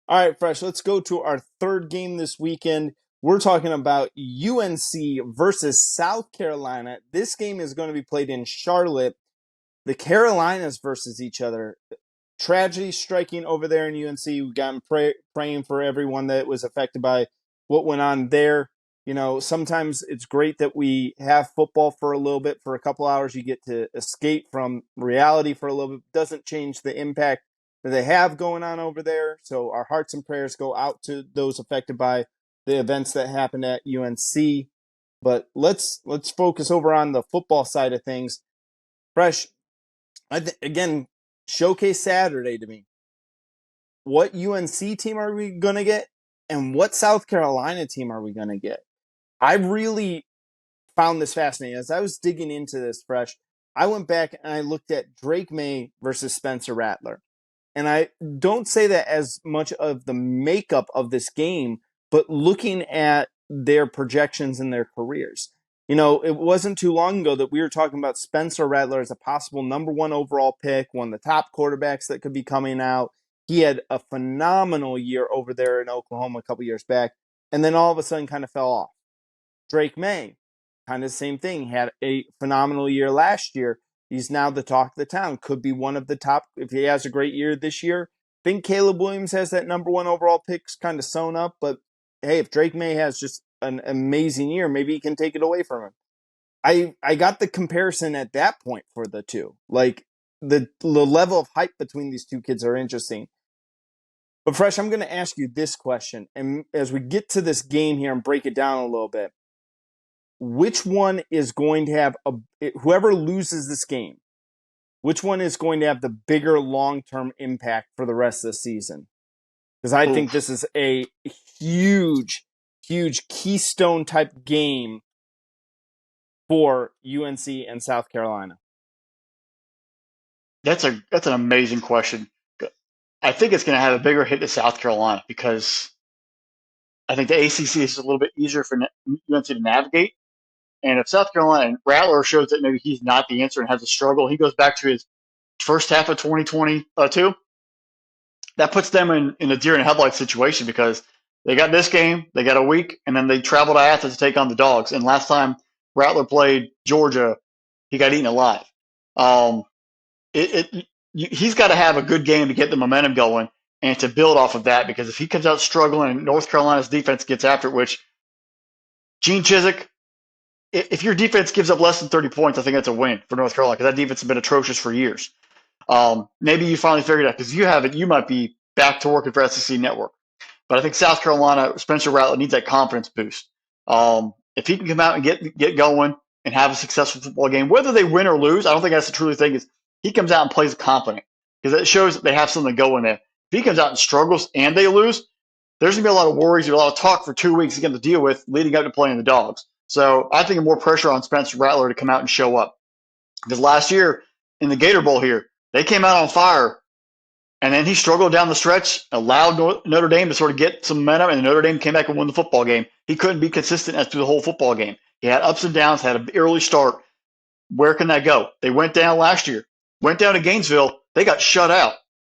All right, Fresh, let's go to our third game this weekend. We're talking about UNC versus South Carolina. This game is going to be played in Charlotte. The Carolinas versus each other. Tragedy striking over there in UNC. We've gotten praying for everyone that was affected by what went on there. You know, sometimes it's great that we have football for a little bit, for a couple hours. You get to escape from reality for a little bit. Doesn't change the impact that they have going on over there. So our hearts and prayers go out to those affected by the events that happened at UNC. But let's focus over on the football side of things. Fresh, again, showcase Saturday to me. What UNC team are we going to get? And what South Carolina team are we going to get? I really found this fascinating. As I was digging into this, Fresh, I went back and I looked at Drake May versus Spencer Rattler. And I don't say that as much of the makeup of this game, but looking at their projections in their careers. You know, it wasn't too long ago that we were talking about Spencer Rattler as a possible number one overall pick, one of the top quarterbacks that could be coming out. He had a phenomenal year over there in Oklahoma a couple years back, and then all of a sudden kind of fell off. Drake May, kind of the same thing, had a phenomenal year last year. He's now the talk of the town. Could be one of the top if he has a great year this year. I think Caleb Williams has that number one overall pick kind of sewn up, but hey, if Drake May has just an amazing year, maybe he can take it away from him. I got the comparison at that point for the two. Like the level of hype between these two kids are interesting. But Fresh, I'm going to ask you this question, and as we get to this game here and break it down a little bit, which one is going to have whoever loses this game, which one is going to have the bigger long-term impact for the rest of the season? Because I think Oof. this is a huge, huge keystone type game for UNC and South Carolina. That's an amazing question. I think it's going to have a bigger hit to South Carolina because I think the ACC is a little bit easier for UNC to navigate. And if South Carolina and Rattler shows that maybe he's not the answer and has a struggle, he goes back to his first half of 2022. That puts them in a deer in headlights situation because they got this game, they got a week, and then they travel to Athens to take on the Dogs. And last time Rattler played Georgia, he got eaten alive. Um, he's got to have a good game to get the momentum going and to build off of that because if he comes out struggling and North Carolina's defense gets after it, which Gene Chizik, if your defense gives up less than 30 points, I think that's a win for North Carolina because that defense has been atrocious for years. Maybe you finally figured out because you have it, you might be back to working for SEC Network. But I think South Carolina, Spencer Rattler needs that confidence boost. If he can come out and get going and have a successful football game, whether they win or lose, I don't think that's the truly thing. Is he comes out and plays confident because it shows that they have something to go in there. If he comes out and struggles and they lose, there's gonna be a lot of worries, a lot of talk for 2 weeks he's going to deal with leading up to playing the Dogs. So I think more pressure on Spencer Rattler to come out and show up because last year in the Gator Bowl here, they came out on fire and then he struggled down the stretch, allowed Notre Dame to sort of get some momentum, and Notre Dame came back and won the football game. He couldn't be consistent as through the whole football game. He had ups and downs, had an early start. Where can that go? They went down last year, went down to Gainesville. They got shut out.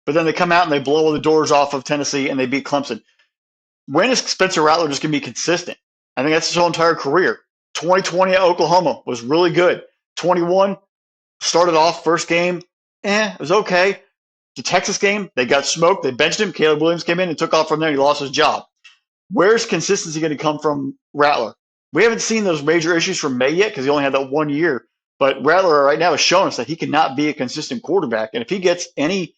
But then they come out and they blow the doors off of Tennessee and they beat Clemson. When is Spencer Rattler just going to be consistent? I think that's his whole entire career. 2020 at Oklahoma was really good. 21 started off first game, it was okay. The Texas game, they got smoked. They benched him. Caleb Williams came in and took off from there. And he lost his job. Where's consistency going to come from Rattler? We haven't seen those major issues from May yet because he only had that 1 year. But Rattler right now has shown us that he cannot be a consistent quarterback. And if he gets any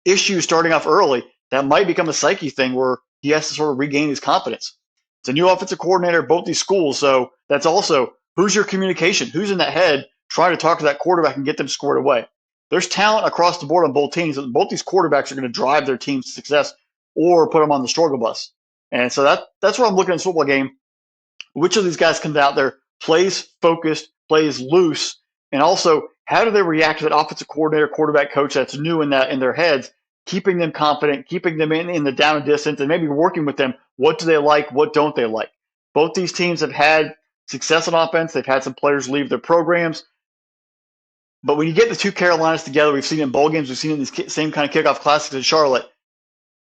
issues starting off early, that might become a psyche thing where he has to sort of regain his confidence. It's a new offensive coordinator at both these schools. So that's also who's your communication? Who's in that head trying to talk to that quarterback and get them squared away? There's talent across the board on both teams. Both these quarterbacks are going to drive their team's to success or put them on the struggle bus. And so that's what I'm looking at this football game. Which of these guys comes out there, plays focused, plays loose, and also how do they react to that offensive coordinator, quarterback coach that's new in their heads, keeping them confident, keeping them in the down and distance, and maybe working with them. What do they like? What don't they like? Both these teams have had success on offense. They've had some players leave their programs. But when you get the two Carolinas together, we've seen it in bowl games, we've seen it in these same kind of kickoff classics in Charlotte.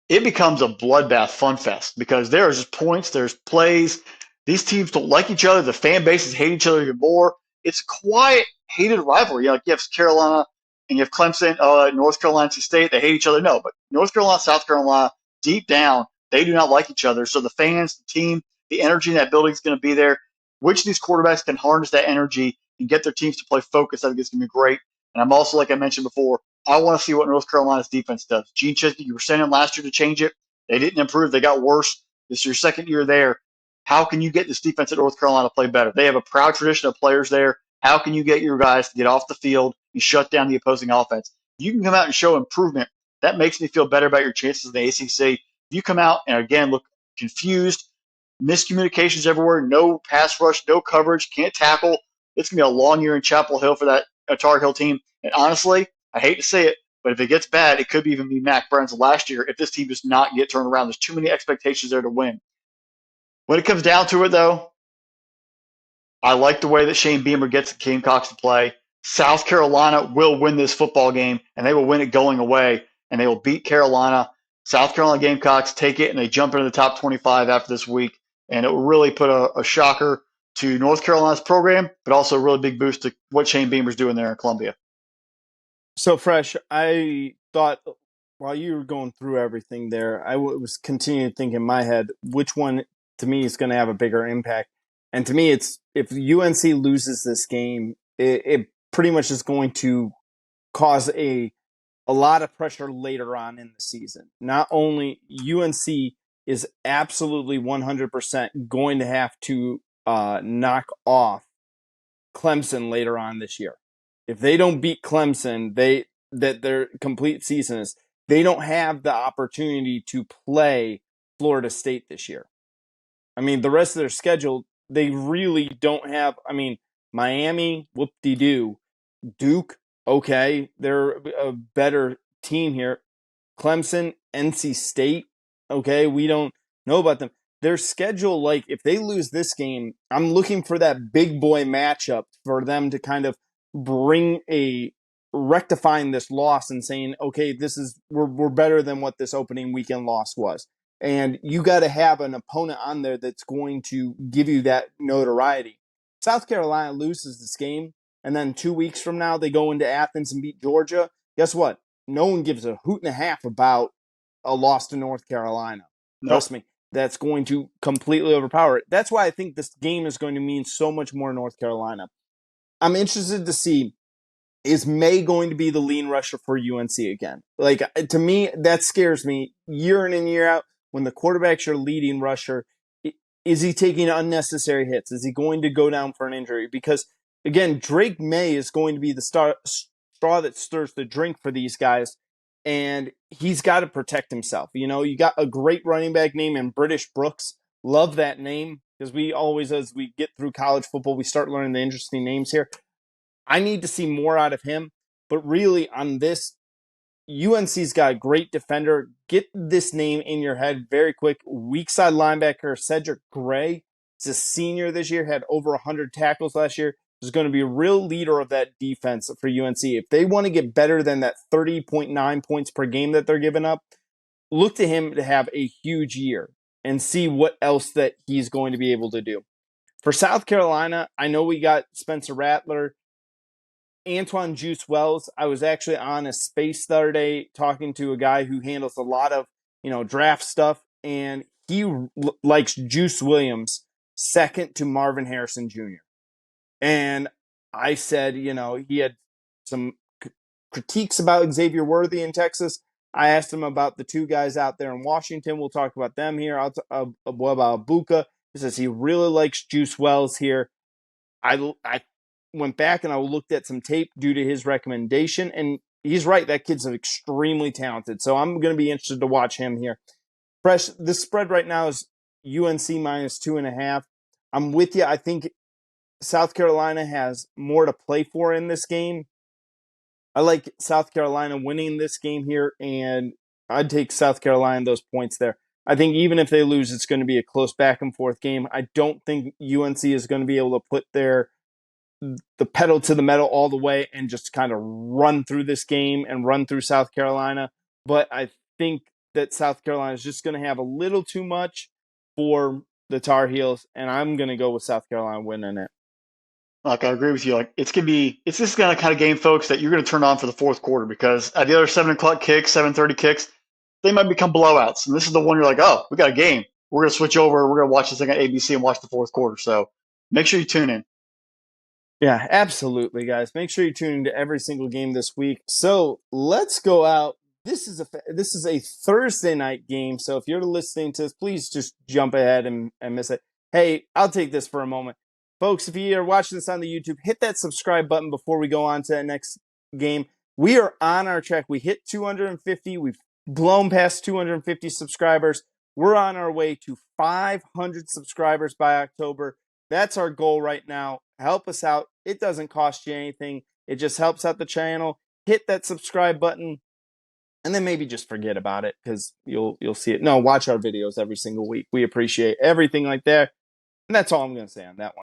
it becomes a bloodbath fun fest because there are just points, there's plays. These teams don't like each other. The fan bases hate each other even more. It's a quiet, hated rivalry. Like you have Carolina and you have Clemson, North Carolina State. They hate each other. No, but North Carolina, South Carolina, deep down, they do not like each other. So the fans, the team, the energy in that building is going to be there. Which of these quarterbacks can harness that energy and get their teams to play focus? I think it's going to be great. And I'm also, like I mentioned before, I want to see what North Carolina's defense does. Gene Chizik, you were sending last year to change it. They didn't improve. They got worse. This is your second year there. How can you get this defense at North Carolina to play better? They have a proud tradition of players there. How can you get your guys to get off the field and shut down the opposing offense? You can come out and show improvement. That makes me feel better about your chances in the ACC. If you come out and, again, look confused, miscommunications everywhere, no pass rush, no coverage, can't tackle, it's going to be a long year in Chapel Hill for that Tar Heel team. And honestly, I hate to say it, but if it gets bad, it could even be Mac Brown's last year if this team does not get turned around. There's too many expectations there to win. When it comes down to it, though, I like the way that Shane Beamer gets the Gamecocks to play. South Carolina will win this football game, and they will win it going away, and they will beat Carolina. South Carolina Gamecocks take it, and they jump into the top 25 after this week, and it will really put a shocker to North Carolina's program, but also a really big boost to what Shane Beamer's doing there in Columbia. So, Fresh, I thought while you were going through everything there, I was continuing to think in my head which one to me is going to have a bigger impact. And to me, it's if UNC loses this game, it pretty much is going to cause a lot of pressure later on in the season. Not only UNC is absolutely 100% going to have to knock off Clemson later on this year. If they don't beat Clemson, that their complete season is they don't have the opportunity to play Florida State this year. I mean, the rest of their schedule, they really don't have. I mean, Miami, whoop-de-doo. Duke, okay, they're a better team here. Clemson, NC State, okay, we don't know about them. Their schedule, like, if they lose this game, I'm looking for that big boy matchup for them to kind of bring a rectifying this loss and saying, okay, this is we're better than what this opening weekend loss was. And you got to have an opponent on there that's going to give you that notoriety. South Carolina loses this game, and then 2 weeks from now they go into Athens and beat Georgia. Guess what? No one gives a hoot and a half about a loss to North Carolina. Nope. Trust me, that's going to completely overpower it. That's why I think this game is going to mean so much more North Carolina. I'm interested to see, is May going to be the lean rusher for UNC again? Like, to me, that scares me year in and year out. When the quarterback's your leading rusher, is he taking unnecessary hits? Is he going to go down for an injury? Because, again, Drake May is going to be the straw that stirs the drink for these guys, and he's got to protect himself. You know, you got a great running back named British Brooks. Love that name because we always, as we get through college football, we start learning the interesting names here. I need to see more out of him, but really on this, UNC's got a great defender. Get this name in your head very quick. Weak side linebacker Cedric Gray. He's a senior this year, had over 100 tackles last year. Is going to be a real leader of that defense for UNC. If they want to get better than that 30.9 points per game that they're giving up, look to him to have a huge year and see what else that he's going to be able to do. For South Carolina, I know we got Spencer Rattler, Antoine Juice Wells. I was actually on a space the other day talking to a guy who handles a lot of, draft stuff, and he likes Juice Williams second to Marvin Harrison Jr. And I said, he had some critiques about Xavier Worthy in Texas. I asked him about the two guys out there in Washington. We'll talk about them here. What about Buka? He says he really likes Juice Wells here. I went back and I looked at some tape due to his recommendation, and he's right. That kid's extremely talented. So I'm going to be interested to watch him here. Fresh, the spread right now is UNC minus 2.5. I'm with you. I think South Carolina has more to play for in this game. I like South Carolina winning this game here, and I'd take South Carolina those points there. I think even if they lose, it's going to be a close back and forth game. I don't think UNC is going to be able to put the pedal to the metal all the way and just kind of run through this game and run through South Carolina. But I think that South Carolina is just going to have a little too much for the Tar Heels, and I'm going to go with South Carolina winning it. Like I agree with you. Like it's this kind of game, folks, that you're gonna turn on for the fourth quarter because at the other 7 o'clock kicks, 7:30 kicks, they might become blowouts. And this is the one you're like, oh, we got a game. We're gonna switch over. We're gonna watch this thing on ABC and watch the fourth quarter. So make sure you tune in. Yeah, absolutely, guys. Make sure you tune into every single game this week. So let's go out. This is a Thursday night game. So if you're listening to this, please just jump ahead and miss it. Hey, I'll take this for a moment, folks. If you are watching this on the YouTube, hit that subscribe button before we go on to the next game. We are on our track. We hit 250. We've blown past 250 subscribers. We're on our way to 500 subscribers by October. That's our goal right now. Help us out. It doesn't cost you anything. It just helps out the channel. Hit that subscribe button, and then maybe just forget about it because you'll see it. No, watch our videos every single week. We appreciate everything like that. And that's all I'm going to say on that one.